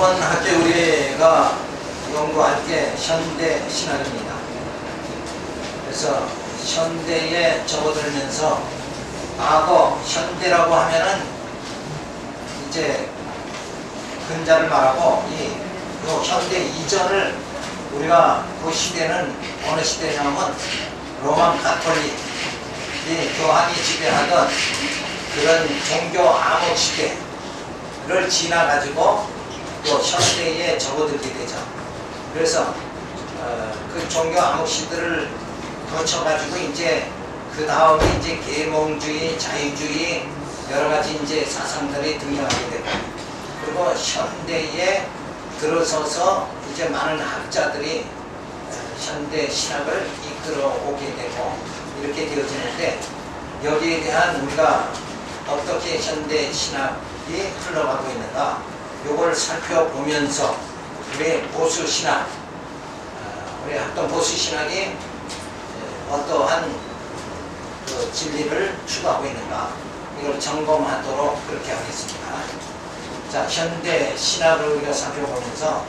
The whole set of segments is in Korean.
이번 학기 우리가 연구할 게 현대 신학입니다. 그래서 현대에 접어들면서 과거 현대라고 하면은 이제 근자를 말하고 요 현대 이전을 우리가 그 시대는 어느 시대냐면 로만 가톨릭이 교황이 지배하던 그런 종교 암흑 시대를 지나가지고 또 현대에 접어들게 되죠. 그래서 그 종교 암흑 시대를 거쳐가지고 이제 그 다음에 이제 계몽주의, 자유주의 여러 가지 이제 사상들이 등장하게 되고, 그리고 현대에 들어서서 이제 많은 학자들이 현대 신학을 이끌어 오게 되고 이렇게 되어지는데, 여기에 대한 우리가 어떻게 현대 신학이 흘러가고 있는가, 요걸 살펴보면서 우리 보수 신학, 우리 학동 보수 신학이 어떠한 그 진리를 추구하고 있는가, 이걸 점검하도록 그렇게 하겠습니다. 자, 현대 신학을 우리가 살펴보면서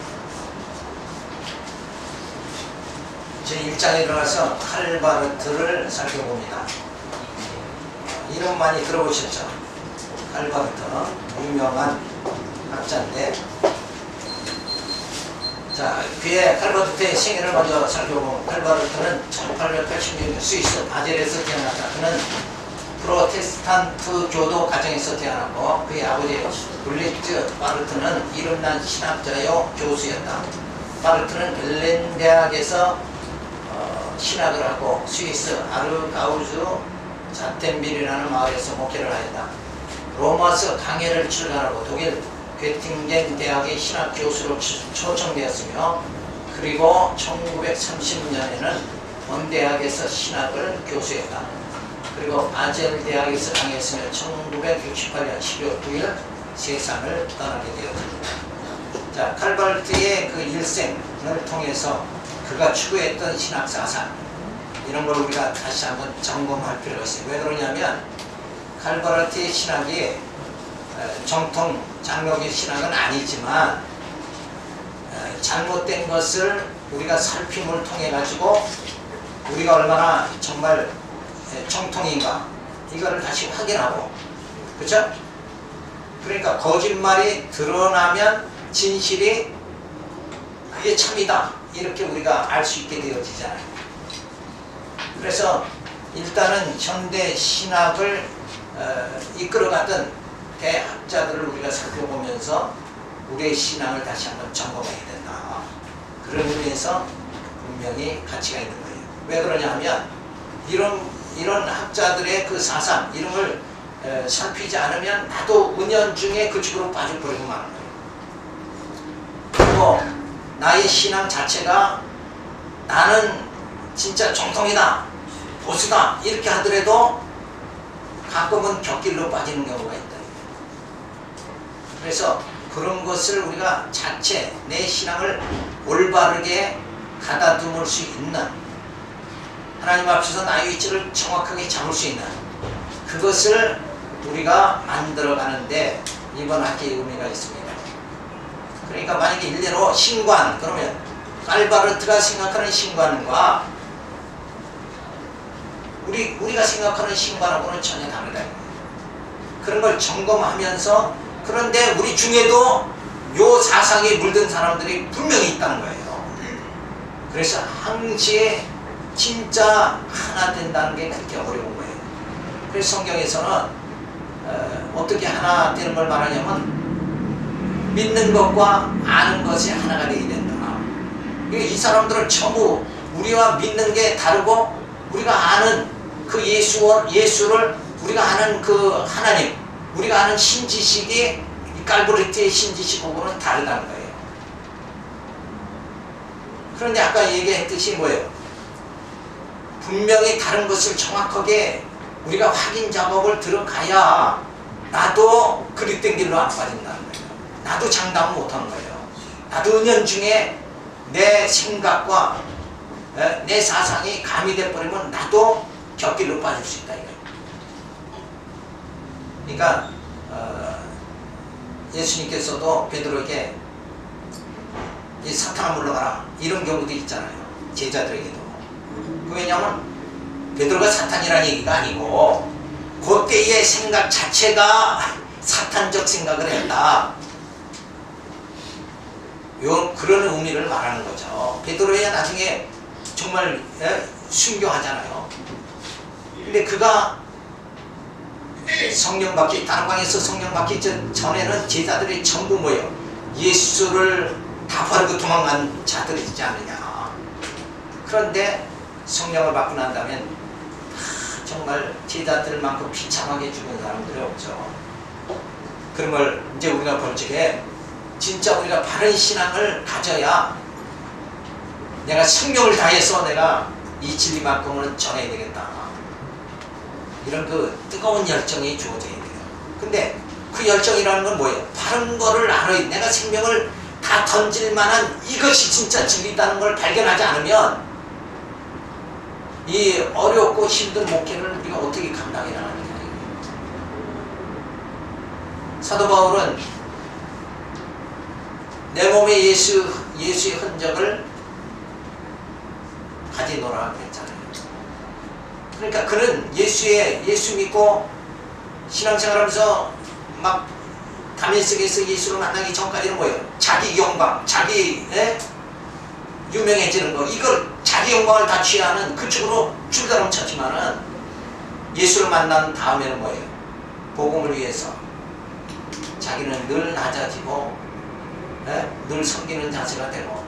제1장에 들어가서 칼바르트를 살펴봅니다. 이름 많이 들어보셨죠? 칼바르트, 유명한 학자인데, 자, 그의 칼바르트의 생애를 먼저 살펴보면, 칼바르트는 1886년 스위스 바젤에서 태어났다. 그는 프로테스탄트 교도 가정에서 태어났고, 그의 아버지 블리츠 바르트는 이름난 신학자요 교수였다. 바르트는 벨렌 대학에서 신학을 하고 스위스 아르가우즈 자텐빌이라는 마을에서 목회를 하였다. 로마서 강해를 출간하고 독일 괴팅겐 대학의 신학 교수로 초청되었으며, 그리고 1930년에는 본 대학에서 신학을 교수했다. 그리고 바젤 대학에서 강의했으며 1968년 12월 9일 세상을 떠나게 되었습니다. 자, 칼바르트의 그 일생을 통해서 그가 추구했던 신학 사상, 이런 걸 우리가 다시 한번 점검할 필요가 있어요. 왜 그러냐면 칼바르트의 신학이 정통 장로교 신학은 아니지만 잘못된 것을 우리가 살핌을 통해 가지고 우리가 얼마나 정말 정통인가, 이거를 다시 확인하고, 그렇죠? 그러니까 거짓말이 드러나면 진실이 그게 참이다, 이렇게 우리가 알 수 있게 되어지잖아요. 그래서 일단은 현대 신학을 이끌어가던 대학자들을 우리가 살펴보면서 우리의 신앙을 다시 한번 점검해야 된다. 그런 의미에서 분명히 가치가 있는 거예요. 왜 그러냐 하면 이런 학자들의 그 사상, 이런 걸 살피지 않으면 나도 은연중에 그쪽으로 빠져버리고 마는 거예요. 그리고 나의 신앙 자체가 나는 진짜 정통이다, 보수다, 이렇게 하더라도 가끔은 곁길로 빠지는 경우가 있다. 그래서 그런 것을 우리가 자체 내 신앙을 올바르게 가다듬을 수 있는, 하나님 앞에서 나의 위치를 정확하게 잡을 수 있는 그것을 우리가 만들어가는데 이번 학기의 의미가 있습니다. 그러니까 만약에 일례로 신관, 그러면 칼바르트가 생각하는 신관과 우리가 생각하는 신관하고는 전혀 다르다. 그런 걸 점검하면서, 그런데 우리 중에도 요 사상에 물든 사람들이 분명히 있다는 거예요. 그래서 항시에 진짜 하나 된다는 게 그렇게 어려운 거예요. 그래서 성경에서는 어떻게 하나 되는 걸 말하냐면 믿는 것과 아는 것이 하나가 되게 된다. 이 사람들은 전부 우리와 믿는 게 다르고, 우리가 아는 그 예수를, 우리가 아는 그 하나님, 우리가 아는 신지식이 이 칼바르트의 신지식하고는 다르다는 거예요. 그런데 아까 얘기했듯이 뭐예요? 분명히 다른 것을 정확하게 우리가 확인 작업을 들어가야 나도 그릇된 길로 안 빠진다는 거예요. 나도 장담을 못하는 거예요. 나도 은연중에 내 생각과 내 사상이 가미돼 버리면 나도 곁길로 빠질 수 있다, 이거예요. 그러니까 예수님께서도 베드로에게 이 사탄아 물러가라 이런 경우도 있잖아요. 제자들에게도. 왜냐하면 베드로가 사탄이라는 얘기가 아니고 그때의 생각 자체가 사탄적 생각을 했다. 그런 의미를 말하는 거죠. 베드로야 나중에 정말 순교하잖아요. 근데 그가 성령 받기, 다락방에서 성령 받기 전에는 제자들이 전부 뭐예요? 예수를 다 버리고 도망간 자들이지 않느냐. 그런데 성령을 받고 난 다음엔 정말 제자들만큼 비참하게 죽은 사람들이 없죠. 그런 걸 이제 우리가 볼 적에 진짜 우리가 바른 신앙을 가져야 내가 생명을 다해서 내가 이 진리만큼은 전해야 되겠다. 이런 그 뜨거운 열정이 주어져야 돼요. 근데 그 열정이라는 건 뭐예요? 바른 거를 알아야 돼. 내가 생명을 다 던질 만한 이것이 진짜 진리다는 걸 발견하지 않으면 이 어렵고 힘든 목회를 우리가 어떻게 감당해 나가느냐. 사도 바울은 내 몸에 예수의 흔적을 가지노라 그랬잖아요. 그러니까 그는 예수 믿고 신앙생활하면서 막 다메섹에서 예수를 만나기 전까지는 뭐예요? 자기 영광, 자기 유명해지는 거, 이걸 자기 영광을 다 취하는 그쪽으로 줄다름 쳤지만은 예수를 만난 다음에는 뭐예요? 복음을 위해서 자기는 늘 낮아지고 늘 섬기는 자세가 되고,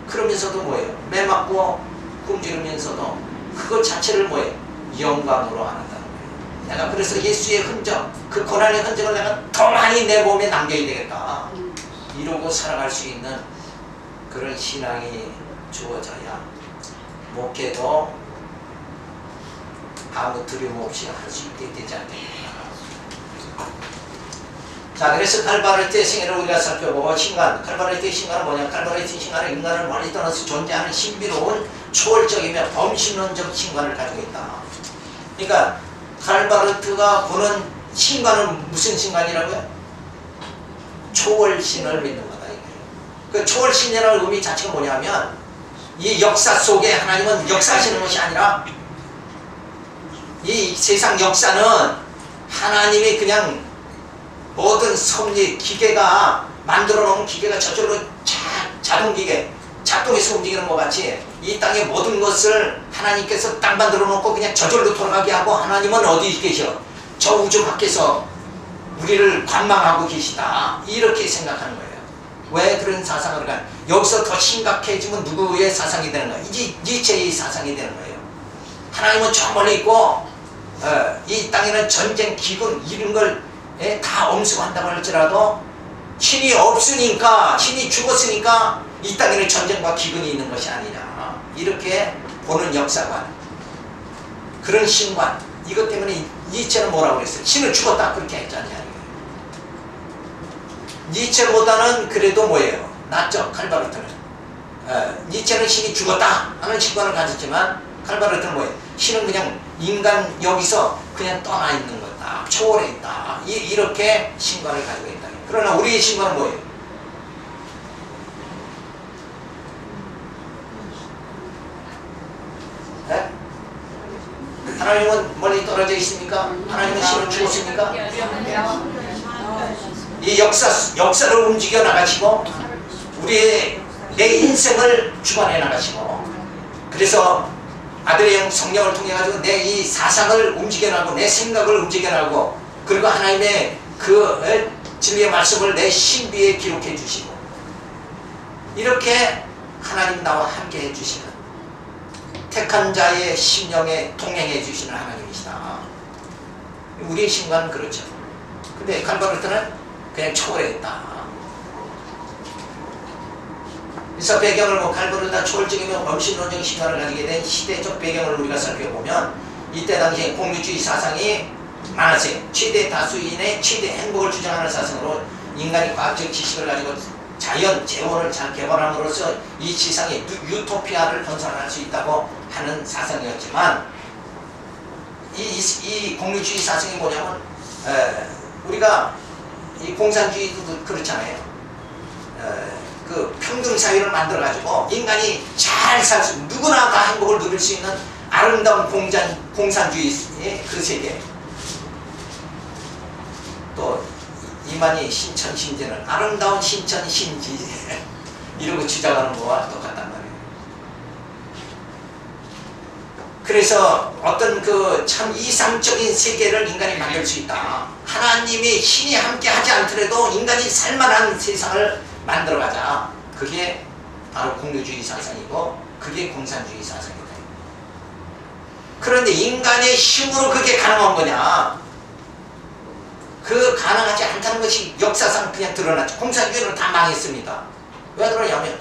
그러면서도 뭐예요? 매맞고 굶주리면서도 그것 자체를 뭐예요? 영광으로 한다는 거예요. 내가 그래서 예수의 흔적, 그 고난의 흔적을 내가 더 많이 내 몸에 남겨야 되겠다. 이러고 살아갈 수 있는 그런 신앙이 주어져야 목회도 아무 두려움 없이 할 수 있게 되지 않겠는가. 자, 그래서 칼바르트의 생애를 우리가 살펴보고, 칼바르트의 신간은 뭐냐? 칼바르트의 신간은 인간을 멀리 떠나서 존재하는 신비로운 초월적이며 범신론적 신간을 가지고 있다. 그러니까 칼바르트가 보는 신간은 무슨 신간이라고요? 초월신을 믿는 거다. 그 초월신이라는 의미 자체가 뭐냐면, 이 역사 속에 하나님은 역사하시는 것이 아니라 이 세상 역사는 하나님이 그냥 모든 섭리, 기계가 만들어 놓은 기계가 저절로 자동기계, 작동해서 움직이는 것 같이 이 땅의 모든 것을 하나님께서 딱 만들어 놓고 그냥 저절로 돌아가게 하고, 하나님은 어디 계셔? 저 우주 밖에서 우리를 관망하고 계시다. 이렇게 생각하는 거예요. 왜 그런 사상을 가? 여기서 더 심각해지면 누구의 사상이 되는 거예요? 니체의 사상이 되는 거예요. 하나님은 저 멀리 있고 이 땅에는 전쟁, 기근 이런 걸 다 엄수한다고 할지라도 신이 없으니까, 신이 죽었으니까 이 땅에는 전쟁과 기근이 있는 것이 아니냐. 이렇게 보는 역사관, 그런 신관, 이것 때문에 니체는 뭐라고 그랬어요? 신은 죽었다 그렇게 했잖아요. 니체보다는 그래도 뭐예요? 낫죠, 칼바르트는. 니체는 신이 죽었다 하는 신관을 가졌지만, 칼바르트는 뭐예요? 신은 그냥 인간 여기서 그냥 떠나 있는 거다, 초월해 있다, 이렇게 신관을 가지고 있다. 그러나 우리의 신관은 뭐예요? 네? 하나님은 멀리 떨어져 있습니까? 하나님은 신을 죽었습니까? 이 역사를 움직여 나가시고 내 인생을 주관해 나가시고, 그래서 아들의 영 성령을 통해 가지고 내 이 사상을 움직여 나가고 내 생각을 움직여 나가고, 그리고 하나님의 그 진리의 말씀을 내 신비에 기록해 주시고, 이렇게 하나님 나와 함께 해 주시는, 택한 자의 심령에 동행해 주시는 하나님이시다. 우리의 신관은 그렇죠. 근데 칼바르트는 그냥 초월했다. 그래서 배경을 칼바르트가 초월적이며 범신론적 신관을 가지게 된 시대적 배경을 우리가 살펴보면, 이때 당시에 공유주의 사상이 많았어요. 최대 다수인의 최대 행복을 주장하는 사상으로 인간이 과학적 지식을 가지고 자연, 재원을 잘 개발함으로써 이 지상에 유토피아를 건설할 수 있다고 하는 사상이었지만, 이 공유주의 사상이 뭐냐면, 우리가 이 공산주의도 그렇잖아요. 그 평등 사회를 만들어 가지고 인간이 잘 살 수, 누구나 다 행복을 누릴 수 있는 아름다운 공산주의의 그 세계. 또 이만희 신천 신지는 아름다운 신천 신지 이러고 주장하는 거와 똑같단 말이에요. 그래서 어떤 그 참 이상적인 세계를 인간이 만들 수 있다. 하나님의 신이 함께 하지 않더라도 인간이 살만한 세상을 만들어가자. 그게 바로 공유주의 사상이고 그게 공산주의 사상이다. 그런데 인간의 힘으로 그게 가능한 거냐? 그 가능하지 않다는 것이 역사상 그냥 드러났죠. 공산주의는 다 망했습니다. 왜 그러냐면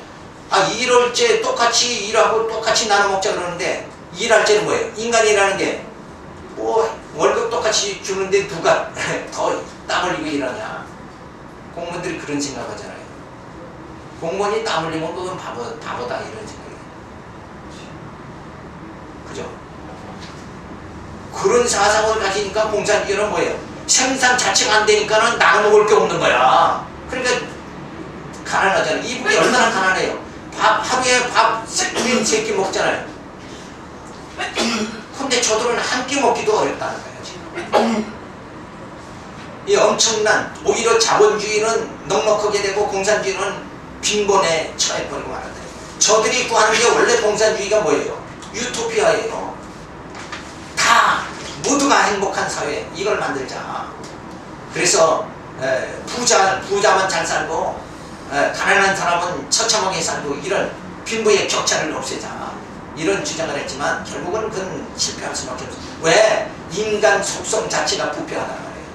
일월째 똑같이 일하고 똑같이 나눠 먹자 그러는데 일할째는 뭐예요? 인간이라는 게 뭐 월급 똑같이 주는데 누가 더 땀 흘리고 일하냐? 공무원들이 그런 생각하잖아요. 공무원이 땀 흘리면 그건 바보다 이런 생각이에요. 그죠? 그런 사상을 가지니까 공산주의는 뭐예요? 생산 자체가 안 되니까는 나눠 먹을 게 없는 거야. 그러니까 가난하잖아요. 이분이 얼마나 가난해요. 하루에 밥 3끼 먹잖아요. 근데 저들은 한 끼 먹기도 어렵다는 거예요. 지금. 이 엄청난, 오히려 자본주의는 넉넉하게 되고 공산주의는 빈곤에 처해버리고 말한다. 저들이 구하는 게 원래 공산주의가 뭐예요? 유토피아예요. 다 모두가 행복한 사회, 이걸 만들자. 그래서 부자만 잘 살고 가난한 사람은 처참하게 살고 이런 빈부의 격차를 없애자. 이런 주장을 했지만 결국은 그건 실패할 수밖에 없어요. 왜? 인간 속성 자체가 부패하단 말이에요.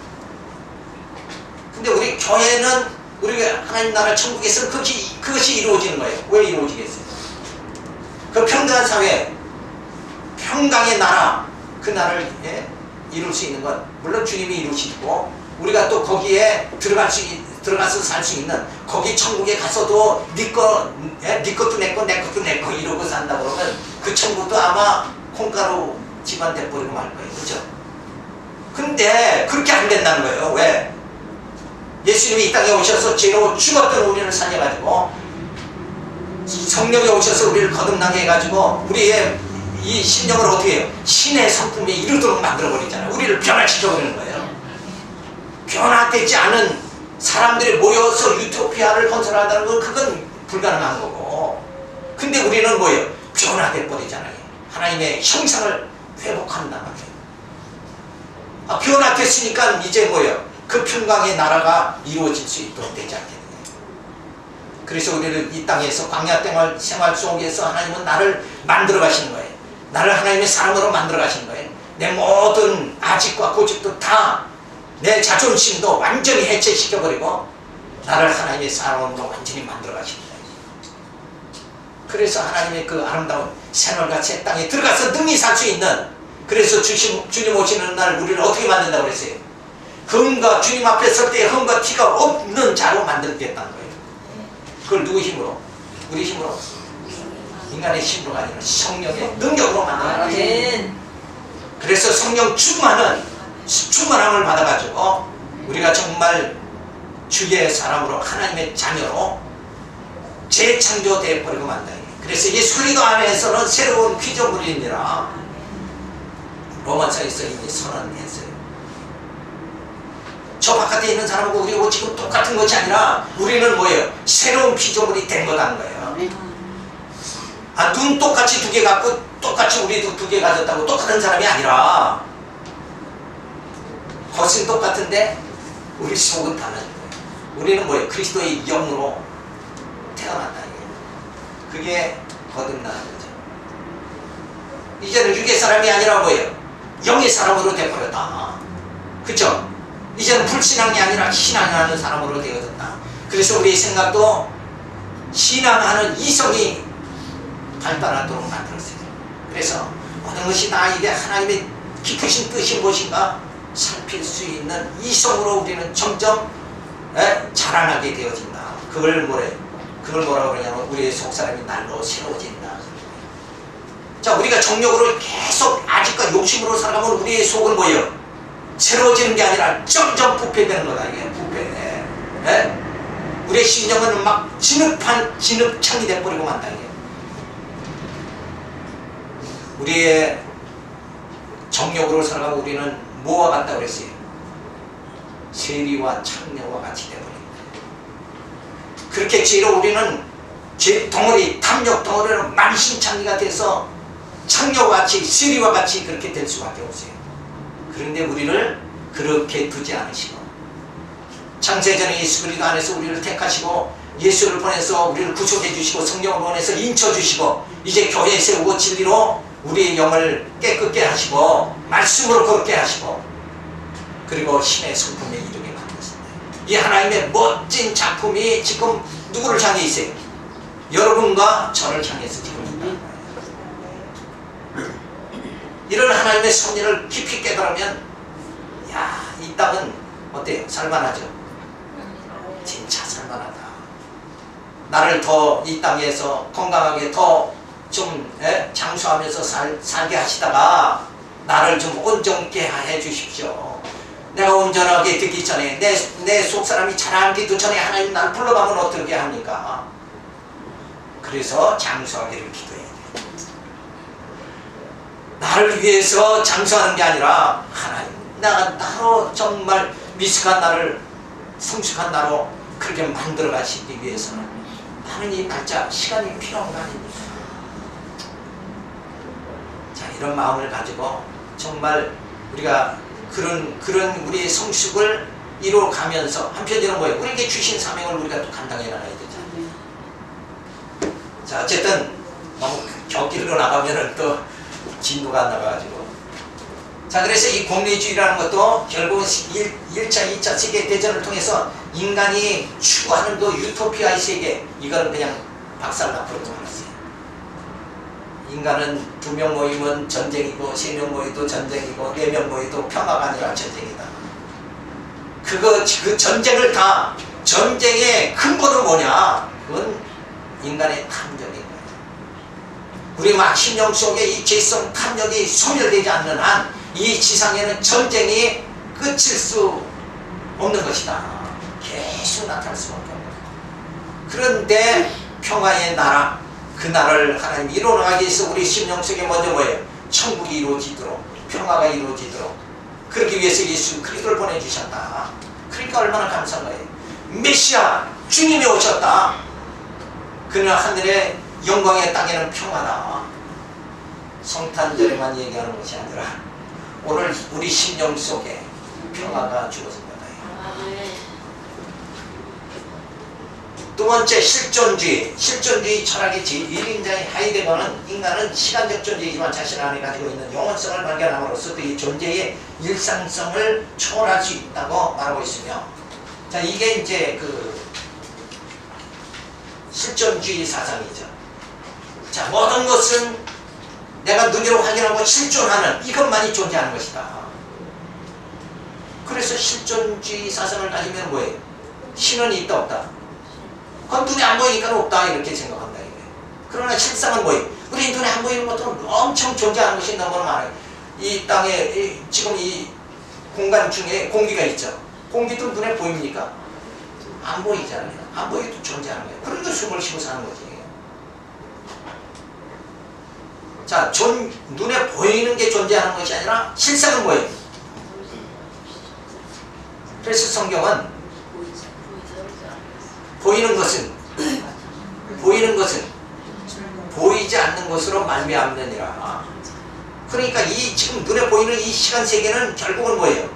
근데 우리 교회는 우리가 하나님 나라 천국에서 그것이 이루어지는 거예요. 왜 이루어지겠어요? 그 평등한 사회, 평강의 나라, 그 나라를 이룰 수 있는 건 물론 주님이 이루시고 우리가 또 거기에 들어가서 살 수 있는, 거기 천국에 가서도 네 것도 내 거, 내 것도 내 거 이러고 산다고 그러면 그 천국도 아마 콩가루 집안 돼버리고 말 거예요. 그죠? 근데 그렇게 안 된다는 거예요. 왜? 예수님이 이 땅에 오셔서 죄로 죽었던 우리를 살려가지고 성령이 오셔서 우리를 거듭나게 해가지고 우리의 이 심령을 어떻게 해요? 신의 성품에 이르도록 만들어버리잖아요. 우리를 변화시켜버리는 거예요. 변화되지 않은 사람들이 모여서 유토피아를 건설한다는 건 그건 불가능한 거고, 근데 우리는 뭐예요? 변화돼 버리잖아요. 하나님의 형상을 회복한단 말이에요. 변화됐으니까 이제 뭐예요? 그 평강의 나라가 이루어질 수 있도록 되지 않겠느냐. 그래서 우리를 이 땅에서 광야 생활 속에서 하나님은 나를 만들어 가시는 거예요. 나를 하나님의 사람으로 만들어 가시는 거예요. 내 모든 아집과 고집도 다, 내 자존심도 완전히 해체시켜버리고 나를 하나님의 사람으로 완전히 만들어 가십니다. 그래서 하나님의 그 아름다운 새널과 새 땅에 들어가서 능히 살 수 있는, 그래서 주님 오시는 날 우리를 어떻게 만든다고 그랬어요? 흠과, 주님 앞에 설 때 흠과 티가 없는 자로 만들겠다는 거예요. 그걸 누구 힘으로? 우리 힘으로? 인간의 힘으로가 아니라 성령의 능력으로 만드는 거예요. 그래서 성령 충만함을 받아가지고 우리가 정말 주의 사람으로, 하나님의 자녀로 재창조되어 버리고 만다. 그래서 예수 그리스도 안에서는 새로운 피조물이니라 로마서에서 이미 선언했어요. 저 바깥에 있는 사람하고 우리하고 지금 똑같은 것이 아니라 우리는 뭐예요? 새로운 피조물이 된 거라는 거예요. 눈 똑같이 2개 갖고 똑같이 우리도 2개 가졌다고 똑같은 사람이 아니라 겉은 똑같은데 우리 속은 달라진 거예요. 우리는 뭐예요? 그리스도의 영으로 태어난다. 그게 거듭나는 거죠. 이제는 육의 사람이 아니라 뭐예요? 영의 사람으로 되어버렸다. 그쵸? 이제는 불신앙이 아니라 신앙하는 사람으로 되어졌다. 그래서 우리의 생각도 신앙하는 이성이 발달하도록 만들었어요. 그래서 어느 것이 나에게 하나님의 깊으신 뜻이 무엇인가 살필 수 있는 이성으로 우리는 점점 자라나게 되어진다. 그걸 뭐라고 그러냐면 우리의 속사람이 날로 새로워진다. 자, 우리가 정욕으로 계속 아직과 욕심으로 살아가면 우리의 속은 뭐예요? 새로워지는 게 아니라 점점 부패되는 거다. 이게 부패. 우리의 심령은 막 진흙창이 돼버리고 만다. 이게 우리의 정욕으로 살아가고 우리는 뭐와 같다 그랬어요? 세리와 창녀와 같이 돼버립니다. 그렇게 죄로 우리는 죄 덩어리, 탐욕 덩어리로 만신창이가 돼서 창녀와 같이, 세리와 같이 그렇게 될 수밖에 없어요. 그런데 우리를 그렇게 두지 않으시고 창세전에 예수 그리스도 안에서 우리를 택하시고 예수를 보내서 우리를 구속해 주시고 성령을 보내서 인쳐 주시고 이제 교회에 세우고 진리로 우리의 영을 깨끗게 하시고 말씀으로 거룩게 하시고 그리고 신의 성품에 이르게 만드셨습니다. 이 하나님의 멋진 작품이 지금 누구를 향해 있어요? 여러분과 저를 향해서 지금 있다. 이런 하나님의 섭리를 깊이 깨달으면 야, 이 땅은 어때요? 살만하죠? 진짜 살만하다. 나를 더 이 땅에서 건강하게 더 좀 장수하면서 살게 하시다가 나를 좀 온전케 해 주십시오. 내가 온전하게 되기 전에 내 속사람이 자라기도 전에 하나님 나를 불러가면 어떻게 합니까? 그래서 장수하기를 기도해야 돼. 나를 위해서 장수하는 게 아니라 하나님 나로 정말 미숙한 나를 성숙한 나로 그렇게 만들어 가시기 위해서는 나는 이 날짜 시간이 필요한 거 아닙니까? 자, 이런 마음을 가지고 정말 우리가 그런 우리의 성숙을 이루어가면서 한편으로는 뭐예요? 우리에게 주신 사명을 우리가 또 감당해 나가야 되잖아요. 자, 어쨌든 너무 격길로 나가면은 또 진도가 안 나가가지고. 자, 그래서 이 공리주의라는 것도 결국은 1차, 2차 세계대전을 통해서 인간이 추구하는 그 유토피아의 세계, 이거는 그냥 박살나버리고 말았어요. 인간은 2명 모이면 전쟁이고 3명 모이도 전쟁이고 4명 모이도 평화가 아니라 전쟁이다. 그 전쟁을 다 전쟁의 근본은 뭐냐? 그건 인간의 탐욕인 거예요. 우리 막 심령 속에 이 죄성 탐욕이 소멸되지 않는 한 이 지상에는 전쟁이 끝일 수 없는 것이다. 계속 나타날 수밖에 없는 거예요. 그런데 평화의 나라, 그 나라를 하나님 이루어나가기 위해서 우리 심령 속에 먼저 뭐예요? 천국이 이루어지도록, 평화가 이루어지도록 그러기 위해서 예수 그리스도를 보내주셨다. 그러니까 얼마나 감사한 거예요. 메시아 주님이 오셨다. 그는 하늘의 영광의 땅에는 평화다. 성탄절에만 얘기하는 것이 아니라 오늘 우리 심령 속에 평화가 주어진 거다. 두 번째, 실존주의 철학의 제1인자인 하이데거는 인간은 시간적 존재이지만 자신 안에 가지고 있는 영원성을 발견함으로써 그의 존재의 일상성을 초월할 수 있다고 말하고 있으며, 자, 이게 이제 그 실존주의 사상이죠. 자, 모든 것은 내가 눈으로 확인하고 실존하는 이것만이 존재하는 것이다. 그래서 실존주의 사상을 가지면 뭐예요? 신은 있다 없다? 그건 눈에 안 보이니까 없다 이렇게 생각한다 이거예요. 그러나 실상은 뭐예요? 우리 눈에 안 보이는 것들은 엄청 존재하는 것이 너무 많아요. 이 땅에 지금 이 공간 중에 공기가 있죠. 공기도 눈에 보입니까? 안 보이잖아요. 안 보여도 존재하는 거예요. 그러니까 숨을 쉬고 사는 거지. 자, 눈에 보이는 게 존재하는 것이 아니라 실상은 뭐예요? 그래서 성경은 보이는 것은 보이지 않는 것으로 말미암느니라. 그러니까 이 지금 눈에 보이는 이 시간 세계는 결국은 뭐예요?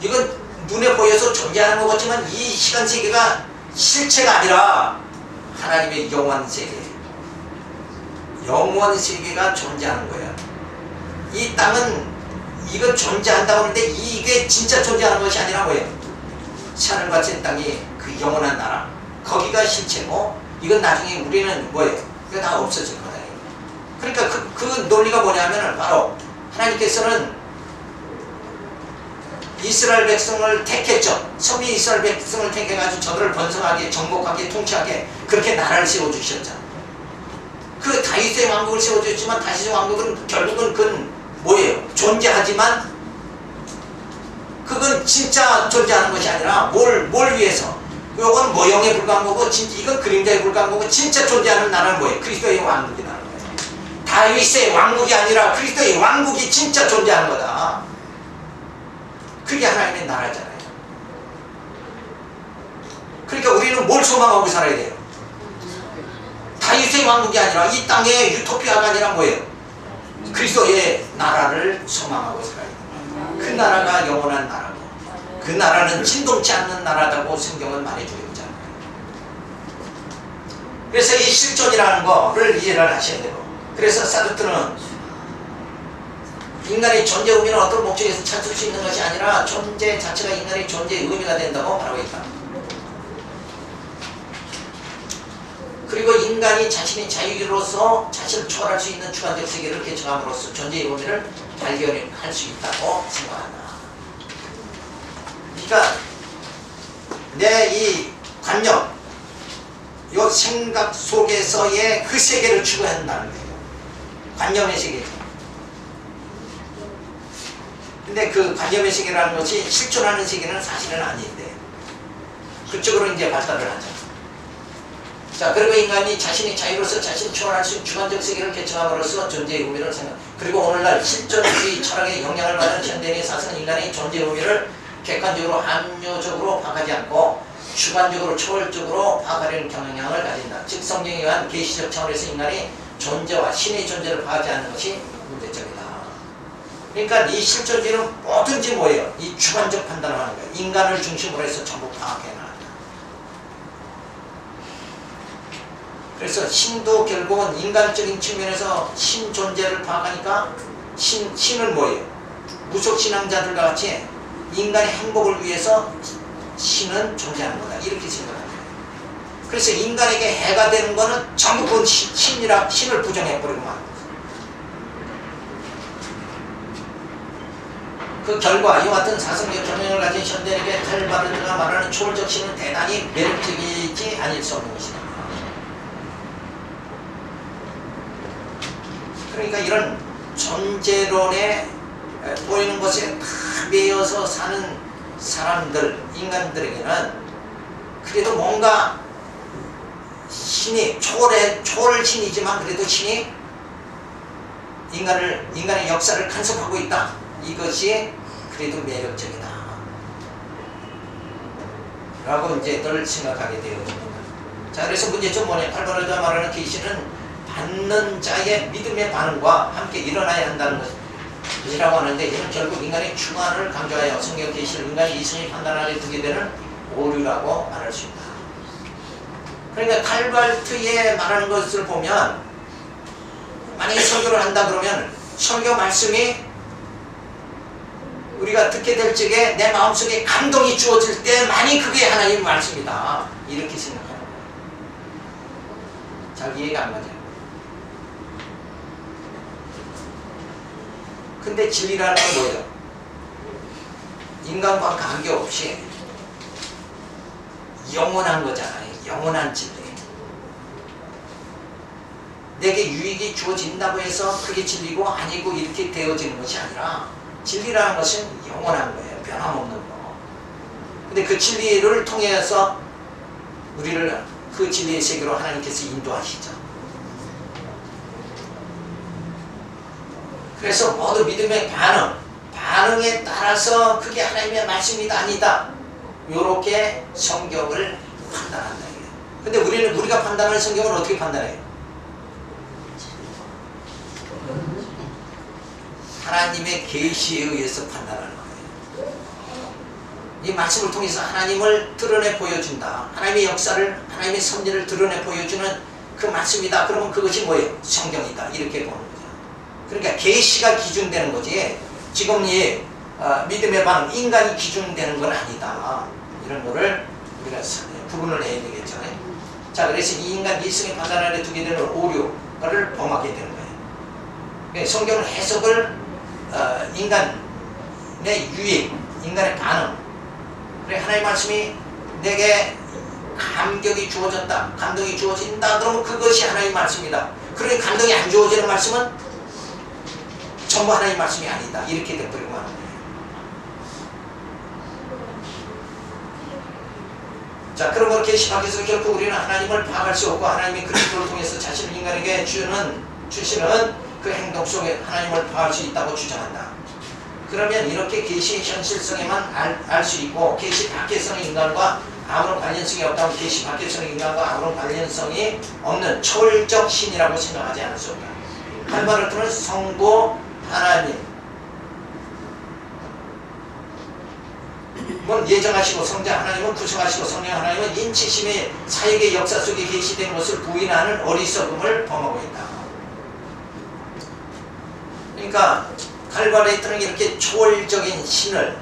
이건 눈에 보여서 존재하는 것 같지만 이 시간 세계가 실체가 아니라 하나님의 영원 세계, 영원 세계가 존재하는 거예요. 이 땅은 이거 존재한다고 하는데 이게 진짜 존재하는 것이 아니라 뭐예요? 하늘과 진 땅이 그 영원한 나라, 거기가 실체고 이건 나중에 우리는 뭐예요? 이거 다 없어질 거다. 그러니까 그 논리가 뭐냐면은 바로 하나님께서는 이스라엘 백성을 택했죠. 섬이 이스라엘 백성을 택해가지고 저들을 번성하게, 정복하게, 통치하게 그렇게 나라를 세워주셨죠. 그 다윗의 왕국을 세워줬지만 다윗의 왕국은 결국은 그건 뭐예요? 존재하지만 그건 진짜 존재하는 것이 아니라 뭘 위해서? 요건 모형에 불과한 거고 이건 그림자에 불과한 거고 진짜 존재하는 나라는 뭐예요? 그리스도의 왕국이라는 거예요. 다윗의 왕국이 아니라 그리스도의 왕국이 진짜 존재하는 거다. 그게 하나님의 나라잖아요. 그러니까 우리는 뭘 소망하고 살아야 돼요? 다윗의 왕국이 아니라 이 땅의 유토피아가 아니라 뭐예요? 그리스도의 나라를 소망하고 살아야 돼요. 그 나라가 영원한 나라고 그 나라는 진동치 않는 나라다고 성경은 말해주고 있잖아요. 그래서 이 실존이라는 거를 이해를 하셔야 돼요. 그래서 사르트르는 인간의 존재 의미는 어떤 목적에서 찾을 수 있는 것이 아니라 존재 자체가 인간의 존재의 의미가 된다고 말하고 있다. 그리고 인간이 자신의 자유로서 자신을 초월할 수 있는 주관적 세계를 개척함으로써 존재의 의미를 발견할 수 있다고 생각한다. 그러니까 내 이 관념, 이 생각 속에서의 그 세계를 추구한다는 거예요. 관념의 세계죠. 근데 그 관념의 세계라는 것이 실존하는 세계는 사실은 아닌데 그쪽으로 이제 발달을 하죠. 자, 그리고 인간이 자신의 자유로서 자신을 초월할 수 있는 주관적 세계를 개척함으로써 존재의 의미를 생각. 그리고 오늘날 실존주의 철학의 영향을 받은 현대인의 사상은 인간의 존재의 의미를 객관적으로 합리적으로 파악하지 않고 주관적으로 초월적으로 파악하려는 경향을 가진다. 즉 성경에 의한 계시적 차원에서 인간의 존재와 신의 존재를 파악하지 않는 것이 문제점이다. 그러니까 이 실존주의는 뭐든지 뭐예요? 이 주관적 판단을 하는 거예요. 인간을 중심으로 해서 전부 파악해놔. 그래서 신도 결국은 인간적인 측면에서 신 존재를 파악하니까 신은 뭐예요? 무속신앙자들과 같이 인간의 행복을 위해서 신은 존재하는 거다. 이렇게 생각합니다. 그래서 인간에게 해가 되는 거는 전부 그 신을 부정해버리고 만 그 결과 이와 같은 사성적 경영을 가진 현대인에게 탈바르드가 말하는 초월적 신은 대단히 매력적이지 아닐 수 없는 것이다. 그러니까 이런 존재론에 보이는 것에 다 매여서 사는 사람들, 인간들에게는 그래도 뭔가 신이 초월 신이지만 그래도 신이 인간의 역사를 간섭하고 있다. 이것이 그래도 매력적이다. 라고 이제 늘 생각하게 되어집니다. 자, 그래서 문제점 뭐냐? 탈바르드가 말하는 계시는 받는 자의 믿음의 반응과 함께 일어나야 한다는 것이라고 하는데 이는 결국 인간의 주관을 강조하여 성경 계시를 인간이 이성이 판단하게 두게 되는 오류라고 말할 수 있다. 그러니까 칼발트에 말하는 것을 보면 만약에 설교를 한다 그러면 설교 말씀이 우리가 듣게 될 적에 내 마음속에 감동이 주어질 때만이 그게 하나님의 말씀이다. 이렇게 생각하는 거예요. 잘 이해가 안 가죠? 근데 진리라는 건 뭐예요? 인간과 관계없이 영원한 거잖아요. 영원한 진리. 내게 유익이 주어진다고 해서 그게 진리고 아니고 이렇게 되어지는 것이 아니라 진리라는 것은 영원한 거예요. 변함없는 거. 근데 그 진리를 통해서 우리를 그 진리의 세계로 하나님께서 인도하시죠. 그래서 모두 믿음의 반응에 따라서 그게 하나님의 말씀이다 아니다 요렇게 성경을 판단한다. 근데 우리가 판단하는 성경을 어떻게 판단해요? 하나님의 계시에 의해서 판단하는 거예요. 이 말씀을 통해서 하나님을 드러내 보여준다. 하나님의 역사를, 하나님의 섭리를 드러내 보여주는 그 말씀이다. 그러면 그것이 뭐예요? 성경이다. 이렇게 보는 거죠. 그러니까 계시가 기준되는 거지. 지금 이 믿음의 반응, 인간이 기준되는 건 아니다. 이런 거를 우리가 구분을 해야 되겠죠. 자, 그래서 이 인간 이성의 판단 아래 두게 되는 오류를 범하게 되는 거예요. 성경을 해석을 인간의 유익, 인간의 반응. 그래, 하나님의 말씀이 내게 감격이 주어졌다, 감동이 주어진다. 그러면 그것이 하나님의 말씀이다. 그러니 감동이 안 주어지는 말씀은 전부 하나님의 말씀이 아니다. 이렇게 돼버리고 하는 거예요. 자, 그런 걸 계시 밖에서 결코 우리는 하나님을 파악할 수 없고 하나님이 그리스도를 통해서 자신을 인간에게 주시는 그 행동 속에 하나님을 파악할 수 있다고 주장한다. 그러면 이렇게 계시의 현실성에만 알 수 있고 계시 밖에서는 인간과 아무런 관련성이 없다면 계시 밖에서는 인간과 아무런 관련성이 없는 초월적 신이라고 생각하지 않을 수 없다. 할바르트는 성부 하나님 예정하시고 성자 하나님은 구성하시고 성령 하나님은 인치심의 사역의 역사 속에 계시된 것을 부인하는 어리석음을 범하고 있다. 그러니까 칼바레트는 이렇게 초월적인 신을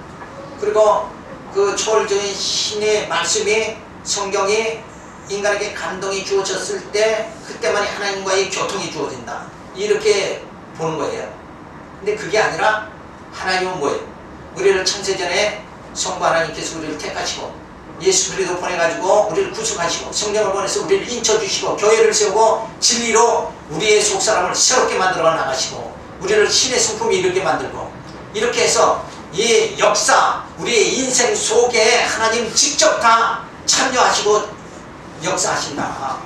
그리고 그 초월적인 신의 말씀이 성경이 인간에게 감동이 주어졌을 때 그때만이 하나님과의 교통이 주어진다. 이렇게 보는 거예요. 근데 그게 아니라 하나님은 뭐예요? 우리를 창세전에 성부 하나님께서 우리를 택하시고 예수 그리스도 보내가지고 우리를 구속하시고 성령을 보내서 우리를 인쳐주시고 교회를 세우고 진리로 우리의 속사람을 새롭게 만들어 나가시고 우리를 신의 성품에 이르게 만들고 이렇게 해서 이 역사 우리의 인생 속에 하나님 직접 다 참여하시고 역사하신다.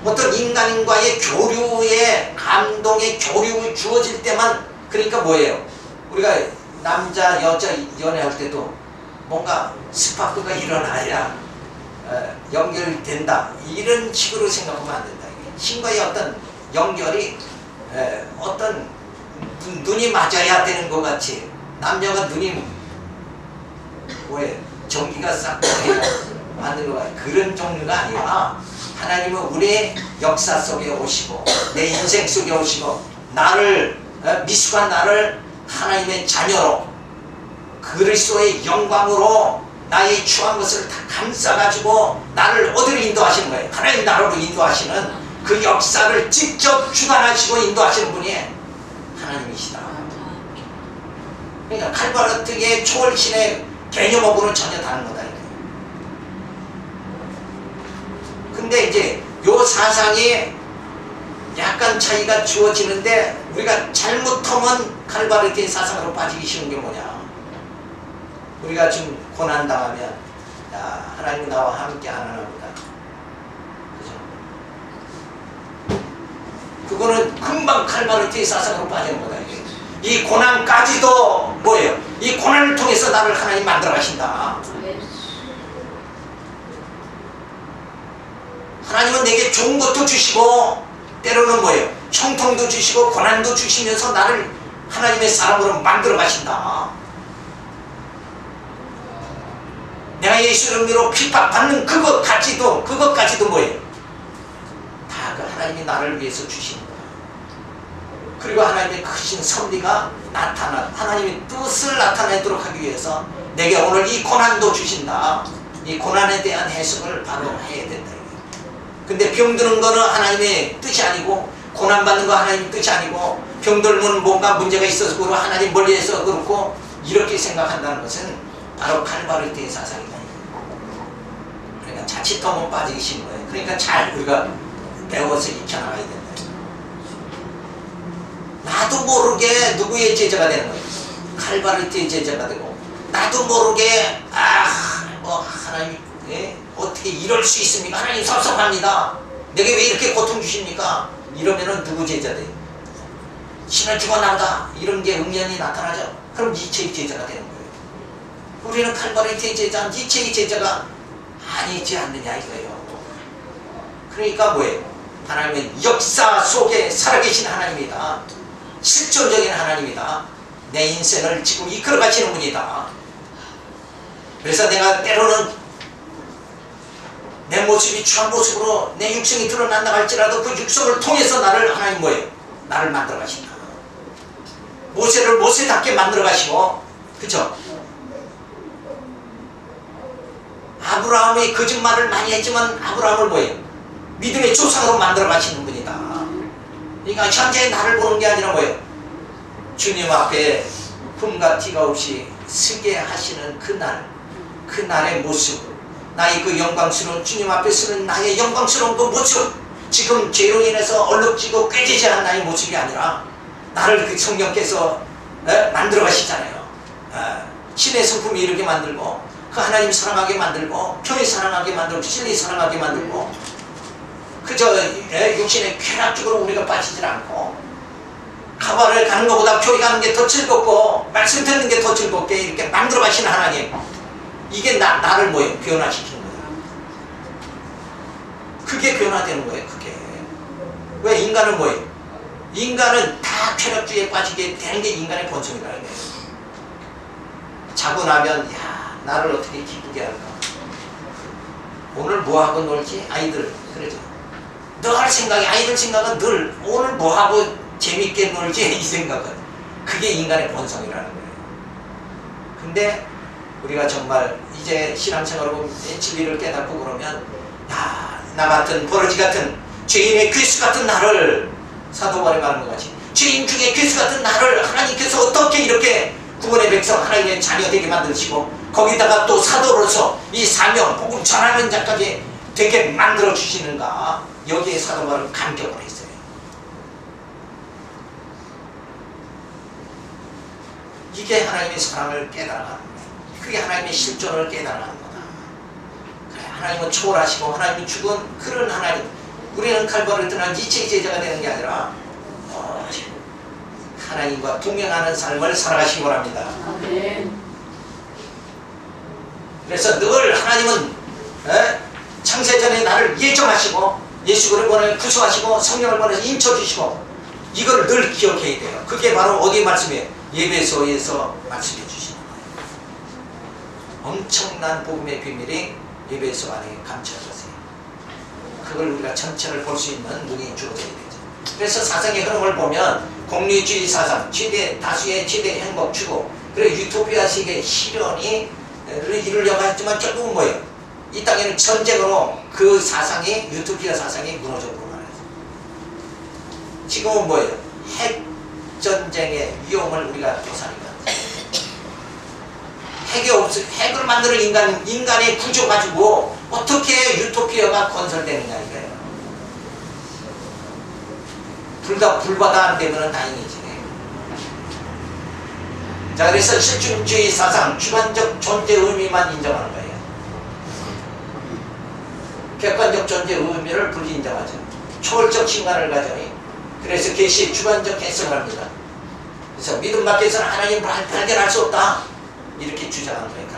어떤 인간과의 교류의 감동의 교류 주어질 때만 그러니까 뭐예요? 우리가 남자 여자 연애할 때도 뭔가 스파크가 일어나야 연결된다 이런 식으로 생각하면 안 된다. 신과의 어떤 연결이 어떤 눈이 맞아야 되는 것 같이 남녀가 눈이 뭐예요? 전기가 싹 맞는 것 같아. 그런 종류가 아니라 하나님은 우리의 역사 속에 오시고 내 인생 속에 오시고 나를 미숙한 나를 하나님의 자녀로 그리스도의 영광으로 나의 추한 것을 다 감싸가지고 나를 어디로 인도하시는 거예요? 하나님 나라로 인도하시는 그 역사를 직접 주관하시고 인도하시는 분이 하나님이시다. 그러니까 칼바르트의 초월신의 개념하고는 전혀 다른 거다. 근데 이제 요 사상이 약간 차이가 주어지는데 우리가 잘못하면 칼바르트의 사상으로 빠지기 쉬운 게 뭐냐? 우리가 지금 고난당하면 야, 하나님이 나와 함께 안 하나 보다. 그죠? 그거는 금방 칼바르트의 사상으로 빠지는 거다. 이 고난까지도 뭐예요? 이 고난을 통해서 나를 하나님 만들어 가신다. 하나님은 내게 좋은 것도 주시고 때로는 뭐예요? 형통도 주시고 고난도 주시면서 나를 하나님의 사람으로 만들어 가신다. 내가 예수 이름으로 핍박받는 그것까지도 뭐예요? 다 그 하나님이 나를 위해서 주시는 거예요. 그리고 하나님의 크신 섭리가 하나님의 뜻을 나타내도록 하기 위해서 내게 오늘 이 고난도 주신다. 이 고난에 대한 해석을 바로 해야 된다. 근데 병드는 거는 하나님의 뜻이 아니고 고난받는 거 하나님의 뜻이 아니고 병들면 뭔가 문제가 있어서 그렇고 하나님 멀리해서 그렇고 이렇게 생각한다는 것은 바로 칼바르트의 사상이다. 그러니까 자칫하면 빠지기 쉬운 거예요. 그러니까 잘 우리가 배워서 익혀나가야 된다. 나도 모르게 누구의 제자가 되는 거예요. 칼바르트의 제자가 되고 나도 모르게 하나님 어떻게 이럴 수 있습니까? 하나님 섭섭합니다. 내게 왜 이렇게 고통 주십니까? 이러면은 누구 제자 돼요? 신을 죽어나보다 이런 게 응연이 나타나죠. 그럼 니체의 제자가 되는 거예요. 우리는 칼바르트의 제자, 니체의 제자가 아니지 않느냐 이거예요. 그러니까 뭐예요? 하나님은 역사 속에 살아계신 하나님이다. 실존적인 하나님이다. 내 인생을 지금 이끌어 가시는 분이다. 그래서 내가 때로는 내 모습이 추한 모습으로 내 육성이 드러난다 할지라도 그 육성을 통해서 나를 하나님 뭐예요? 나를 만들어 가신다. 모세를 모세답게 만들어 가시고 그쵸? 아브라함이 거짓말을 많이 했지만 아브라함을 뭐예요? 믿음의 조상으로 만들어 가시는 분이다. 그러니까 현재 나를 보는 게 아니라 뭐예요? 주님 앞에 흠과 티가 없이 서게 하시는 그날의 모습, 나의 그 영광스러운 주님 앞에 서는 나의 영광스러운 그 모습, 지금 죄로 인해서 얼룩지고 꾀지지한 나의 모습이 아니라 나를 그 성령께서 만들어 가시잖아요. 신의 성품이 이렇게 만들고 그 하나님 사랑하게 만들고 교회 사랑하게 만들고 진리 사랑하게 만들고 그저 육신의 쾌락 쪽으로 우리가 빠지질 않고 가발을 가는 것보다 교회 가는 게 더 즐겁고 말씀 듣는 게 더 즐겁게 이렇게 만들어 가시는 하나님, 이게 나를 뭐예요? 변화시키는 거예요. 그게 변화되는 거예요. 그게 왜 인간은 뭐예요? 인간은 다 쾌락주의에 빠지게 되는 게 인간의 본성이라는 거예요. 자고 나면 야 나를 어떻게 기쁘게 할까? 오늘 뭐하고 놀지? 아이들 그러죠. 늘 생각이, 아이들 생각은 늘 오늘 뭐하고 재밌게 놀지 이 생각은. 그게 인간의 본성이라는 거예요. 근데 우리가 정말 이제 신앙생활을 진리를 깨닫고 그러면 야, 나 같은 버러지 같은 죄인의 괴수 같은 나를, 사도 바울이 말하는 것 같이 죄인 중에 괴수 같은 나를 하나님께서 어떻게 이렇게 구원의 백성 하나님의 자녀 되게 만드시고 거기다가 또 사도로서 이 사명 복음 전하는 자까지 되게 만들어 주시는가, 여기에 사도 바울은 감격을 했어요. 이게 하나님의 사랑을 깨달아가는 거예요. 그게 하나님의 실존을 깨달아가는 거다. 그래, 하나님은 초월하시고 하나님이 죽은 그런 하나님, 우리는 칼바르를 떠난 이체 제자가 되는 게 아니라 하나님과 동행하는 삶을 살아가시기 바랍니다. 아멘. 그래서 늘 하나님은 창세전에 나를 예정하시고 예수를 보내 구수하시고 성령을 보내서 인쳐주시고 이걸 늘 기억해야 돼요. 그게 바로 어디 말씀이에요? 예배소에서 말씀해 주시는 거예요. 엄청난 복음의 비밀이 예배소 안에 감춰졌어요. 그걸 우리가 전체를 볼 수 있는 눈이 주어져야 되죠. 그래서 사상의 흐름을 보면 공리주의 사상, 다수의 최대 행복 추구, 그리고 유토피아식의 실현이 이루려고 했지만 결국은 뭐예요? 이 땅에는 전쟁으로 그 사상이, 유토피아 사상이 무너져버리고 말이죠. 지금은 뭐예요? 핵전쟁의 위험을 우리가 조사하니까. 핵을 만드는 인간의 구조 가지고 어떻게 유토피아가 건설되느냐 이거예요. 둘 다 불바다 안 되면 다행이지. 자, 그래서 실존주의 사상, 주관적 존재 의미만 인정하는 거예요. 객관적 존재 의미를 불인정하죠. 초월적 신관을 가져. 그래서 계시의 주관적 해석을 합니다. 그래서 믿음 밖에서는 하나님을 발견할 수 없다, 이렇게 주장하는 거예요.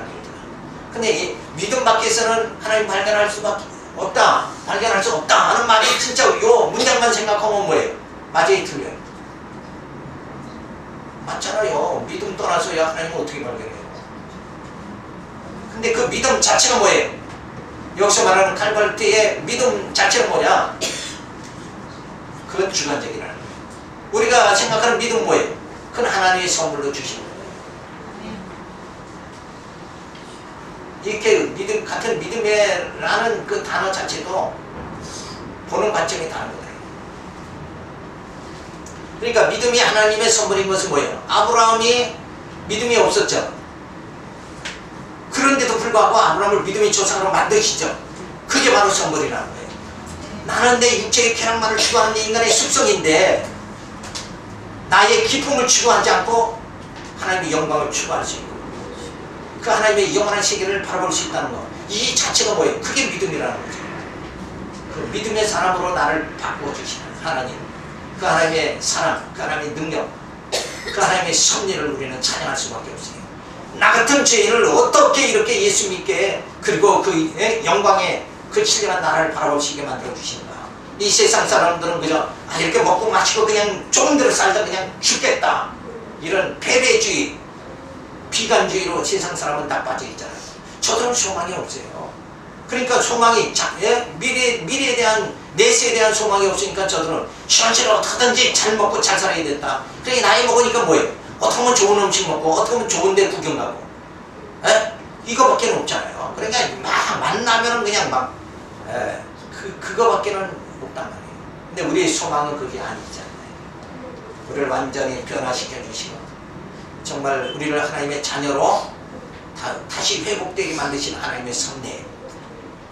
근데 이 믿음 밖에서는 하나님 발견할 수밖에 없다, 발견할 수 없다 하는 말이 진짜 요 문장만 생각하면 뭐예요? 맞아요, 틀려요? 맞잖아요. 믿음 떠나서야 하나님을 어떻게 발견해요? 근데 그 믿음 자체가 뭐예요? 여기서 말하는 칼발트의 믿음 자체가 뭐냐? 그건 주관적이라는 거예요. 우리가 생각하는 믿음은 뭐예요? 그건 하나님의 선물로 주시는 거예요. 이렇게 믿음, 같은 믿음이라는 그 단어 자체도 보는 관점이 다른 거예요. 그러니까 믿음이 하나님의 선물인 것은 뭐예요? 아브라함이 믿음이 없었죠. 그런데도 불구하고 아브라함을 믿음의 조상으로 만드시죠. 그게 바로 선물이라는 거예요. 나는 내 육체의 쾌락만을 추구하는 인간의 습성인데 나의 기쁨을 추구하지 않고 하나님의 영광을 추구할 수 있고 그 하나님의 영원한 세계를 바라볼 수 있다는 것, 이 자체가 뭐예요? 그게 믿음이라는 거죠. 그 믿음의 사람으로 나를 바꿔주시는 하나님, 그 하나님의 사랑, 그 하나님의 능력, 그 하나님의 섭리를 우리는 찬양할 수밖에 없어요. 나 같은 죄인을 어떻게 이렇게 예수 믿게, 그리고 그 영광의 그 신령한 나라를 바라볼 수 있게 만들어 주시는가. 이 세상 사람들은 그저 이렇게 먹고 마시고 그냥 좋은 대로 살다 그냥 죽겠다, 이런 패배주의, 비관주의로 세상 사람은 다 빠져 있잖아요. 저들은 소망이 없어요. 그러니까 소망이, 미래에 대한, 내세에 대한 소망이 없으니까 저들은 시원시원 어떻게든지 잘 먹고 잘 살아야 된다. 그러니까 나이 먹으니까 뭐예요? 어떻게 하면 좋은 음식 먹고, 어떻게 하면 좋은 데 구경 가고, 이거밖에 없잖아요. 그러니까 막 만나면은 그냥 막, 그거밖에는 없단 말이에요. 근데 우리의 소망은 그게 아니잖아요. 우리를 완전히 변화시켜 주시고, 정말 우리를 하나님의 자녀로 다시 회복되게 만드신 하나님의 섭리,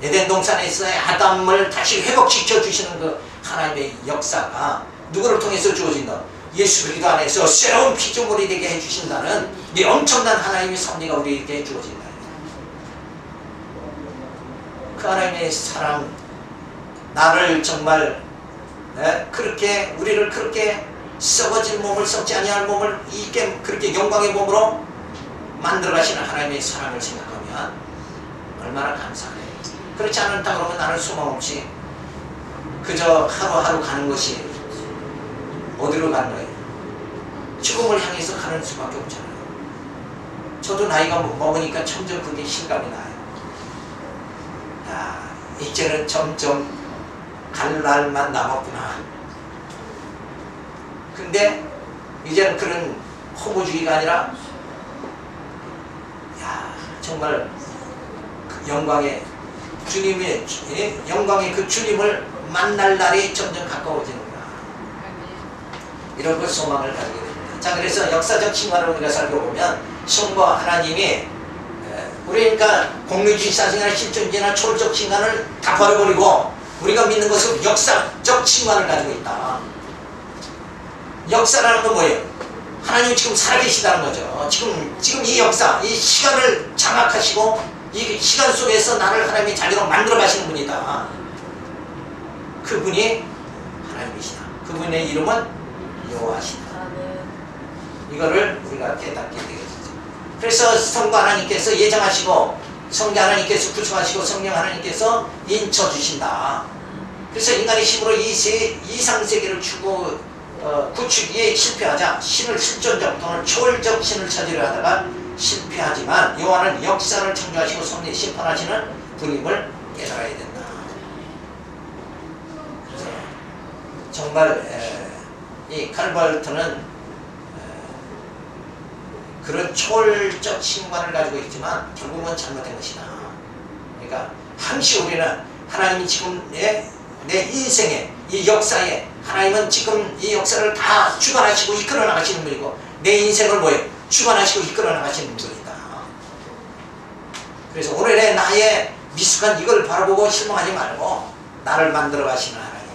에덴 동산에서의 아담을 다시 회복시켜 주시는 그 하나님의 역사가 누구를 통해서 주어진다? 예수 그리스도 안에서 새로운 피조물이 되게 해주신다는 이 엄청난 하나님의 섭리가 우리에게 주어진다. 그 하나님의 사랑, 나를 정말 그렇게 우리를 그렇게 썩어진 몸을 썩지 아니할 몸을 이게 그렇게 영광의 몸으로 만들어 가시는 하나님의 사랑을 생각하면 얼마나 감사해요. 그렇지 않다 그러면 나는 소망 없이 그저 하루하루 가는 것이 어디로 가는 거예요? 죽음을 향해서 가는 수밖에 없잖아요. 저도 나이가 먹으니까 점점 그게 실감이 나요. 야, 이제는 점점 갈 날만 남았구나. 근데 이제는 그런 허무주의가 아니라 야, 정말 그 영광의 주님의 영광의 그 주님을 만날 날이 점점 가까워지는구나. 이런 걸 소망을 가지게 됩니다. 자, 그래서 역사적 칭화를 우리가 살펴보면 성부와 하나님이 우리 그러니까 공유주의 사상이나 실존주의나 초월적 칭화를 다 버려버리고 우리가 믿는 것은 역사적 칭화를 가지고 있다. 역사라는 건 뭐예요? 하나님이 지금 살아계시다는 거죠. 지금 이 역사, 이 시간을 장악하시고 이 시간 속에서 나를 하나님의 자녀로 만들어 가시는 분이다. 그분이 하나님이시다. 그분의 이름은 여호와시다. 이거를 우리가 깨닫게 되겠죠. 그래서 성부 하나님께서 예정하시고 성자 하나님께서 구성하시고 성령 하나님께서 인쳐주신다. 그래서 인간의 힘으로 이 상세계를 주고 구축에 실패하자 신을 실존적 또는 초월적 신을 찾으려 하다가 실패하지만 여호와는 역사를 창조하시고 섭리 심판하시는 분임을 깨달아야 된다. 그래서 정말 이 칼발트는 그런 초월적 신관을 가지고 있지만 결국은 잘못된 것이다. 그러니까 항시 우리는 하나님이 지금 내 인생에 이 역사에 하나님은 지금 이 역사를 다 주관하시고 이끌어 나가시는 분이고 내 인생을 뭐예요? 주관하시고 이끌어 나가시는 분이다. 그래서 오늘의 나의 미숙한 이걸 바라보고 실망하지 말고 나를 만들어 가시는 하나님,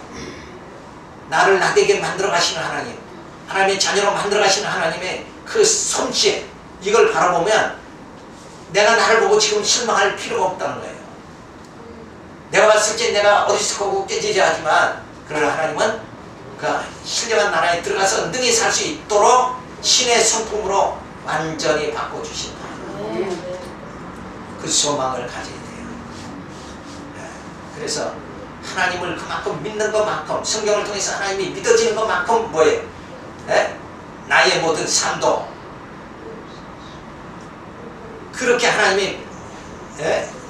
나를 나되게 만들어 가시는 하나님, 하나님의 자녀로 만들어 가시는 하나님의 그 솜씨, 이걸 바라보면 내가 나를 보고 지금 실망할 필요가 없다는 거예요. 내가 봤을 때 내가 어리석고 깨지지 하지만 그러나 하나님은 그 신령한 나라에 들어가서 능히 살 수 있도록 신의 성품으로 완전히 바꿔주신다. 그 소망을 가져야 돼요. 그래서 하나님을 그만큼 믿는 것만큼 성경을 통해서 하나님이 믿어지는 것만큼 뭐예요? 나의 모든 삶도 그렇게 하나님이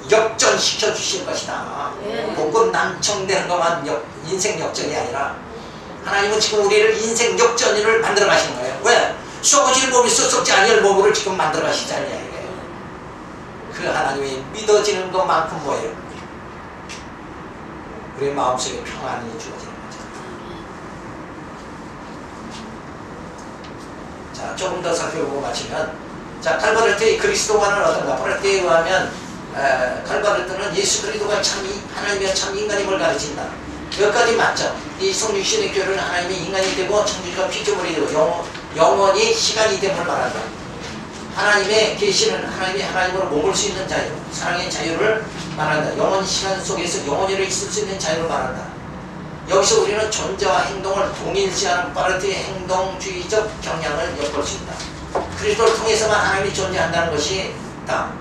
역전시켜 주실 것이다. 복권 남청되는 것만 인생 역전이 아니라 하나님은 지금 우리를 인생 역전을 만들어 가시는 거예요. 왜? 썩어질 몸이 썩지 아니할 몸으로 지금 만들어 가시잖아요. 그 하나님이 믿어지는 것만큼 뭐예요? 우리 마음속에 평안이 주어지는 거죠. 자, 조금 더 살펴보고 마치면, 자, 칼바르트의 그리스도와는 어떤가? 바르트에 의하면 칼바르트는 예수 그리스도가 하나님의 참 인간임을 가르친다. 여기까지 맞죠? 이 성육신의 교회는 하나님이 인간이 되고 창조주가 피조물이 되고 영원히 시간이 됨을 말한다. 하나님의 계시는 하나님이 하나님으로 머물 수 있는 자유, 사랑의 자유를 말한다. 영원 시간 속에서 영원히로 있을 수 있는 자유를 말한다. 여기서 우리는 존재와 행동을 동일시하는 바르트의 행동주의적 경향을 엿볼 수 있다. 그리스도를 통해서만 하나님이 존재한다는 것이 다.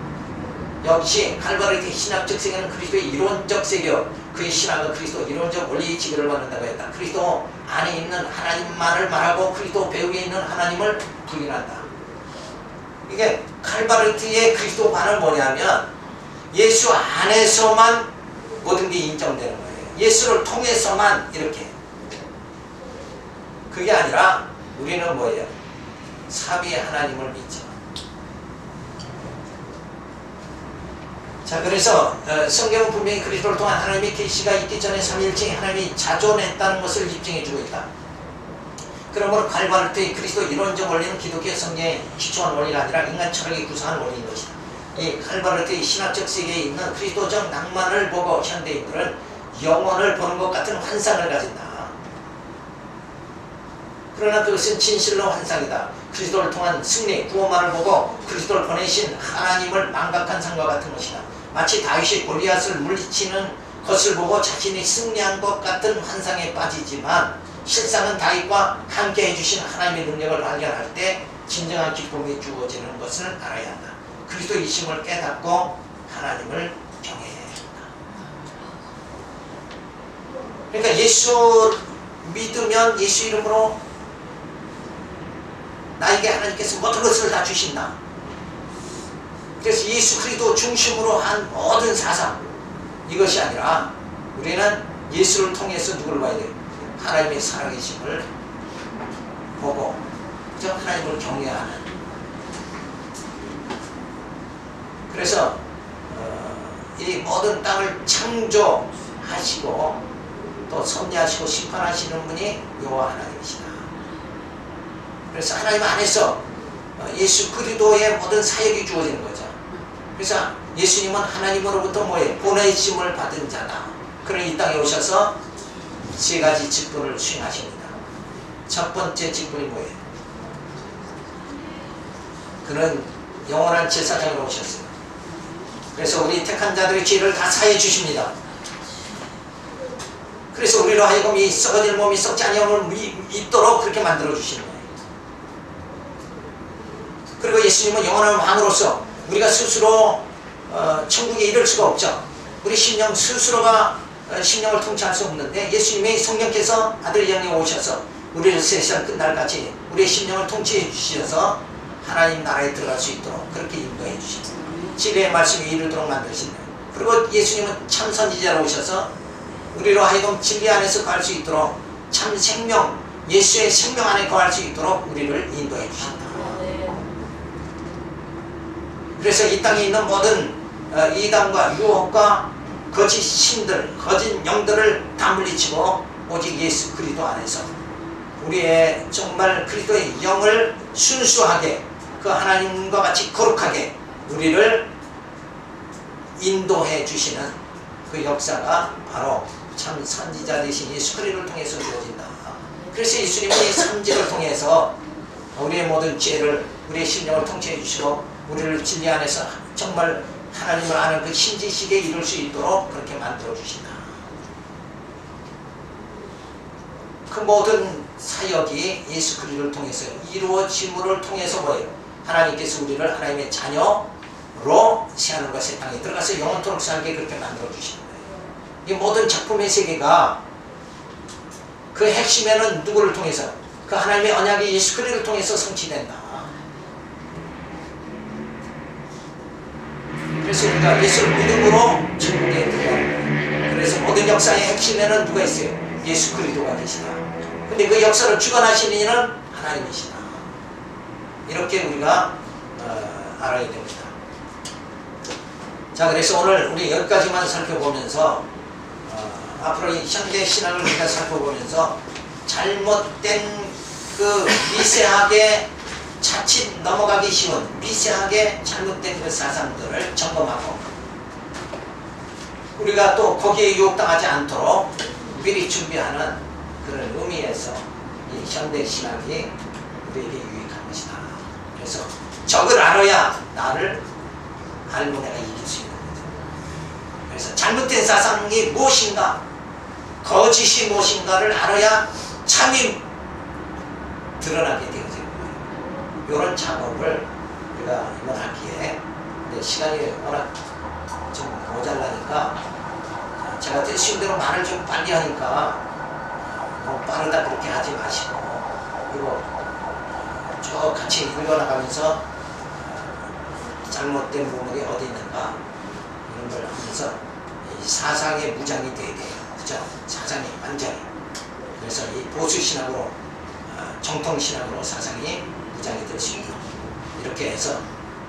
역시 칼바르트의 신학적 세계는 그리스도의 이론적 세계요, 그의 신학은 그리스도 이론적 원리 지배를 받는다고 했다. 그리스도 안에 있는 하나님만을 말하고 그리스도 배후에 있는 하나님을 부인한다. 이게 칼바르트의 그리스도관은 뭐냐면 예수 안에서만 모든 게 인정되는 거예요. 예수를 통해서만 이렇게. 그게 아니라 우리는 뭐예요? 삼위의 하나님을 믿죠. 자, 그래서 성경은 분명히 그리스도를 통한 하나님의 계시가 있기 전에 삼위일체의 하나님이 자존했다는 것을 입증해주고 있다. 그러므로 칼바르트의 그리스도 이론적 원리는 기독교 성경에 기초한 원리가 아니라 인간 철학이 구성한 원리인 것이다. 이 칼바르트의 신학적 세계에 있는 그리스도적 낭만을 보고 현대인들은 영혼을 보는 것 같은 환상을 가진다. 그러나 그것은 진실로 환상이다. 그리스도를 통한 승리, 구원만을 보고 그리스도를 보내신 하나님을 망각한 상과 같은 것이다. 마치 다윗이 골리앗을 물리치는 것을 보고 자신이 승리한 것 같은 환상에 빠지지만 실상은 다윗과 함께 해주신 하나님의 능력을 발견할 때 진정한 기쁨이 주어지는 것을 알아야 한다. 그리스도이심을 깨닫고 하나님을 경외해야 한다. 그러니까 예수 믿으면 예수 이름으로 나에게 하나님께서 모든 것을 다 주신다. 그래서 예수 그리스도 중심으로 한 모든 사상, 이것이 아니라 우리는 예수를 통해서 누구를 봐야 돼요? 하나님의 살아계심을 보고 저 하나님을 경외하는. 그래서 이 모든 땅을 창조하시고 또 섭리하시고 심판하시는 분이 여호와 하나님이시다. 그래서 하나님 안에서 예수 그리스도의 모든 사역이 주어지는 거죠. 그래서 예수님은 하나님으로부터 뭐예요? 보내심을 받은 자다. 그러니 이 땅에 오셔서 세 가지 직분을 수행하십니다. 첫 번째 직분이 뭐예요? 그는 영원한 제사장으로 오셨어요. 그래서 우리 택한 자들의 죄를 다 사해 주십니다. 그래서 우리로 하여금 이 썩어질 몸이 썩지 아니함을 있도록 그렇게 만들어 주시는 거예요. 그리고 예수님은 영원한 왕으로서 우리가 스스로 천국에 이를 수가 없죠. 우리 심령 스스로가 심령을 통치할 수 없는데 예수님의 성령께서 아들 영에 오셔서 우리를 세상 끝날까지 우리의 심령을 통치해 주셔서 하나님 나라에 들어갈 수 있도록 그렇게 인도해 주십니다. 진리의 말씀에 이르도록 만드신다. 그리고 예수님은 참 선지자로 오셔서 우리로 하여금 진리 안에서 거할 수 있도록 참 생명, 예수의 생명 안에 거할 수 있도록 우리를 인도해 주신다. 그래서 이 땅에 있는 모든 이단과 유혹과 거짓 신들, 거짓 영들을 다 물리치고 오직 예수 그리스도 안에서 우리의 정말 그리스도의 영을 순수하게 그 하나님과 같이 거룩하게 우리를 인도해 주시는 그 역사가 바로 참 선지자 되신 예수 그리스도를 통해서 이루어진다. 그래서 예수님이 선지를 통해서 우리의 모든 죄를, 우리의 심령을 통치해 주시고 우리를 진리 안에서 정말 하나님을 아는 그 신지식에 이룰 수 있도록 그렇게 만들어 주신다. 그 모든 사역이 예수 그리스도를 통해서 이루어짐을 통해서 뭐예요? 하나님께서 우리를 하나님의 자녀로 세하는 것에 땅에 들어가서 영원토록 살게 그렇게 만들어 주시는 거예요. 이 모든 작품의 세계가 그 핵심에는 누구를 통해서? 그 하나님의 언약이 예수 그리스도를 통해서 성취된다. 그래서 우리가 예수를 믿음으로 천국에 들어가는 거예요. 그래서 모든 역사의 핵심에는 누가 있어요? 예수 그리스도가 계시다. 근데 그 역사를 주관하시는 이는 하나님이시다. 이렇게 우리가 알아야 됩니다. 자, 그래서 오늘 우리 여기까지만 살펴보면서 앞으로 이 현대 신앙을 우리가 살펴보면서 잘못된 그 미세하게 자칫 넘어가기 쉬운 미세하게 잘못된 그 사상들을 점검하고 우리가 또 거기에 유혹당하지 않도록 미리 준비하는 그런 의미에서 이 현대 신학이 우리에게 유익한 것이다. 그래서 적을 알아야 나를 알고 내가 이길 수 있는 거죠. 그래서 잘못된 사상이 무엇인가, 거짓이 무엇인가를 알아야 참이 드러나게 되어지는 거예요. 이런 작업을 우리가 이번 학기에, 근데 시간이 워낙 좀 모자라니까 제가 뜻대로 말을 좀 빨리 하니까 너무 빠르다 그렇게 하지 마시고, 그리고 쭉 같이 읽어나가면서 잘못된 부분이 어디 있는가 이런 걸 하면서 이 사상의 무장이 돼야 돼요. 그죠? 사상이 완전히. 그래서 이 보수신학으로 정통신학으로 사상이 무장이 될 수 있고, 이렇게 해서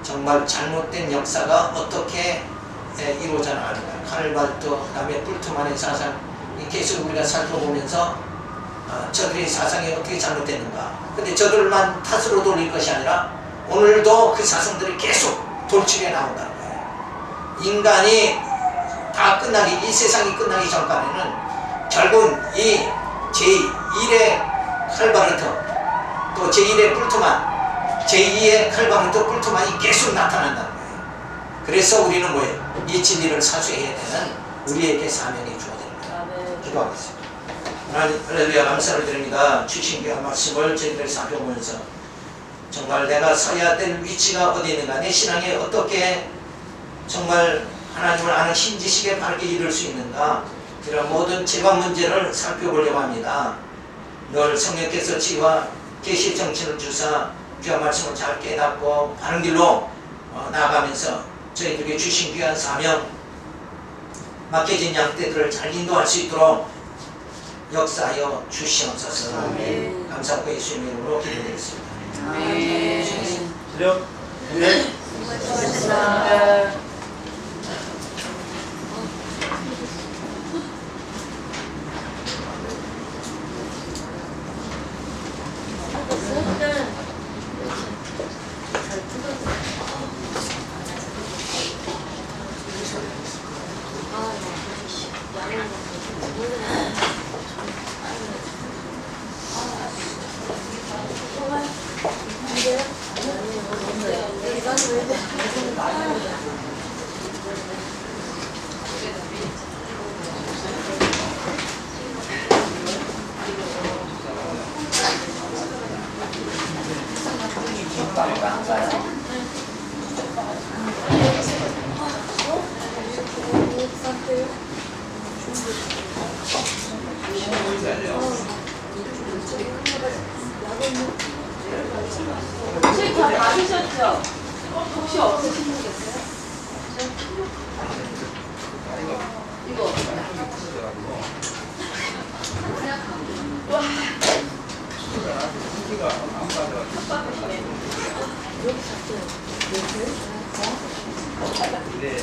정말 잘못된 역사가 어떻게 이루어져 나가는가, 칼발도, 그 다음에 불트만의 사상, 계속 우리가 살펴보면서 저들의 사상이 어떻게 잘못됐는가. 근데 저들만 탓으로 돌릴 것이 아니라 오늘도 그 사상들이 계속 돌출해 나온다는 거예요. 인간이 다 끝나기, 이 세상이 끝나기 전까지는 결국은 이 제1의 칼바르트, 또 제1의 불트만, 제2의 칼바르트 불트만이 계속 나타난다는 거예요. 그래서 우리는 뭐예요? 이 진리를 사수해야 되는 우리에게 사명이 주어집니다. 기도하겠습니다. 하나님 할렐루야 감사를 드립니다. 주신 귀한 말씀을 저희들 살펴보면서 정말 내가 서야 될 위치가 어디 있는가, 내 신앙에 어떻게 정말 하나님을 아는 신지식에 바르게 이룰 수 있는가, 이런 모든 제방 문제를 살펴보려고 합니다. 늘 성령께서 지혜와 계시의 정신을 주사 귀한 말씀을 잘 깨닫고 바른 길로 나아가면서 저희들에게 주신 귀한 사명, 맡겨진 양떼들을 잘 인도할 수 있도록 역사하여 주시옵소서. 감사하고 예수님의 이름으로 기도드리겠습니다. 들려? 네. 혹시 다 받으셨죠? 혹시 없으신 분 계세요? 이거 네.